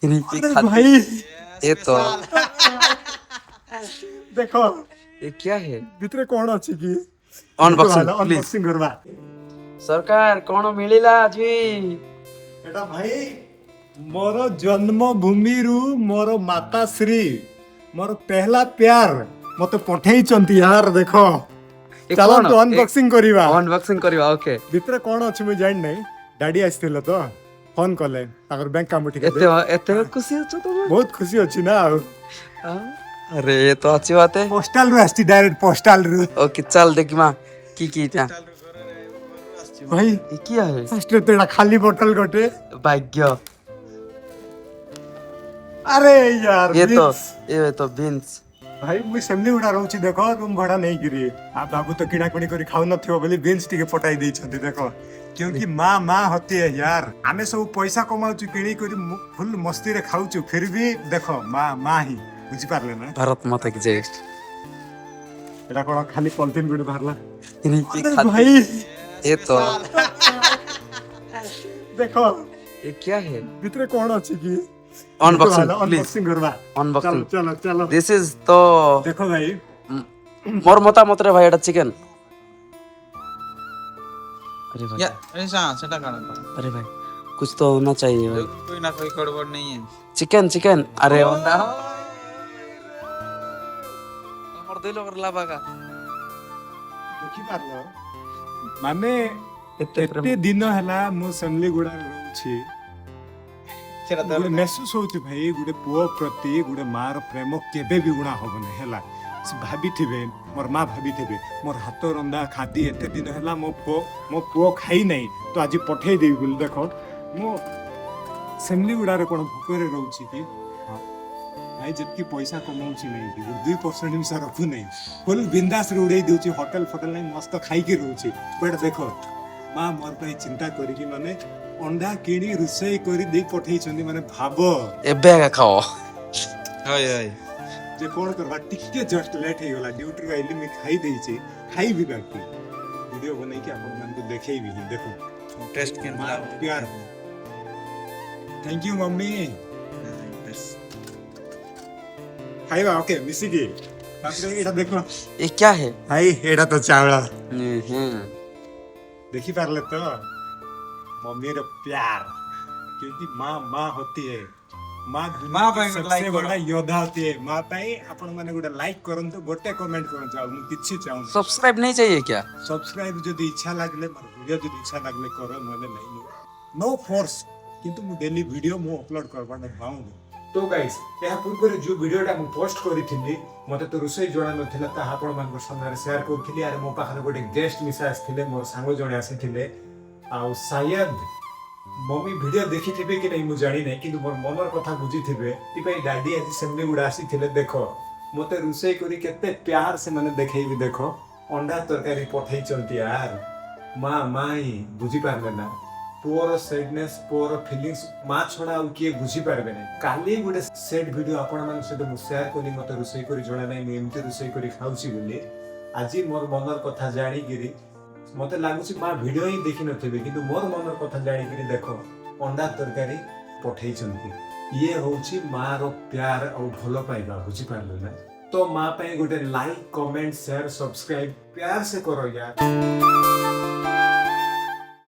अरे भाई ये तो देखो ये क्या है? भितरे कौन अच्छी की अनबॉक्सिंग प्लीज। अनबॉक्सिंग करवा सरकार कौन मिलिला आज एटा भाई मोर जन्मभूमि रु मोर माता श्री मोर पहला प्यार मते पठेई चंती यार देखो चलो तो अनबॉक्सिंग करिवा अनबॉक्सिंग करवा ओके। भितरे कौन अछि मु जान नै डैडी आस्थिले तो फोन कले ताकर बैंक काम ठीक एते एते खुशी हो तो बहुत खुशी अछि ना अरे ये तो अच्छी बात है। पोस्टल रु आस्ति डायरेक्ट पोस्टल रु ओके चल देख मां की इटा भाई ये क्या है? फर्स्ट तो एटा खाली बोतल गटे भाग्य अरे यार ये तो बीन्स भाई मुई सेमली उडा रहउछि देखो रूम भाड़ा नहीं गिरी आ बाबू तो किणा किणी करी खाउ नथियो बोली बीन्स टिके पटाई दै छथि देखो क्योंकि माँ होती है यार आमे सब पैसा कमाउछु किणी करी फुल मस्ती रे खाउछु फिर भी देखो माँ ही बुझि पारले ना भारत माता की जय। एटा कोन खाली पॉलिथिन गुड भारला अरे भाई ये तो देखो ये क्या है? भितरे कौन अछि की अनबॉक्सिंग प्लीज। अनबॉक्सिंग करवा अनबॉक्सिंग चलो चलो दिस इज तो देखो भाई मोर मतामत रे भाई एटा चिकन। अरे भाई अरे सेटा काना अरे भाई कुछ तो होना चाहिए भाई। कोई ना कोई गड़बड़ नहीं है। चिकन चिकन अरे अंडा मोर दिल कर लाबागा देखि पारलो माने एते दिन हला मो फैमिली गुडा रहउछि सेटा गुडे महसूस होउछि भाई गुडे पुओ प्रति गुडे मार प्रेम केबे भी गुणा होबने हला से भाभी थिबे मोर माँ भाभी थिबे मोर हाथ रंदा खादी एते दिन हला मो पुओ खाई नै तो आज पठेई देबी बोल देखो मो फैमिली गुडा रे कोन भूकरे रहउछि कि भाई जबकि पैसा कमाउछि नै कि 2% मिसा रखु नै फुल बिंदास रे उड़ै देउछि होटल फोटल नै मस्त खाई के रहउछि बट देखो माँ मोर पे चिंता करी कि माने अंडा किणी रुसई करी दे पठेई छन्दी माने भाबो एबे खाओ हाय हाय जे कोन करबा टिके जस्ट लेट हे गला ड्यूटी रे आइली मी खाई देई छी खाई भी बाकी वीडियो बनाई के आपन मन को देखै भी देखो टेस्ट के माँ प्यार थैंक यू मम्मी खाइबा ओके मिसी की तापरे एटा देखो ये क्या है? भाई एटा तो चावला हम्म देखी पारले तो मम्मी रो प्यार क्योंकि माँ होती है माँ माँ पे सबसे like बड़ा योद्धा होती है माँ पे अपन माने गोटे लाइक करंतु गोटे कमेंट करंतु आ मु किछि चाहू सब्सक्राइब नहीं चाहिए क्या? सब्सक्राइब जदी इच्छा लागले मोर वीडियो जदी इच्छा लागले करो नले नहीं नो फोर्स किंतु मु डेली वीडियो मु अपलोड करबा न पाऊँ तो गाइस या पूर्व जो वीडियोटा मु पोस्ट करिथिली मते तो रुसई जणा नथिला ता आपण मान सामने शेयर करथिली आरे मो पाखरे गोटे गेस्ट मिसा आस्थिले मोर सांगो जणे आसिथिले आ शायद मम्मी वीडियो देखि थिबे कि नहीं मु जानि नै किंतु मोर मनर कथा बुझी थिबे तिपै डैडी आज सेमली उडा आसिथिले देखो मते रुसई करी केते प्यार से माने देखैबी देखो अंडा तरकारी पठै चलती यार माई बुझी पारले ना पुअर सैडनेस पुअर फीलिंग्स माँ छड़ा आउ किए बुझी पारबे नै काली गुडे सेट वीडियो आपण मान से मु शेयर कोनी मते रुसई करी जणा नै मु एमते रुसई करी खाउची बोली आजी मोर मनर कथा जानि गिरी मते लागुची माँ वीडियो ही देखि नथिबे किंतु मोर मनर कथा जानि गिरी देखो अंडा तरकारी पठै चंती ये होउची माँ रो प्यार और भलो पाइबा बुझी पारले ना तो माँ पे गोटे लाइक कमेंट शेयर सब्सक्राइब प्यार से करो यार।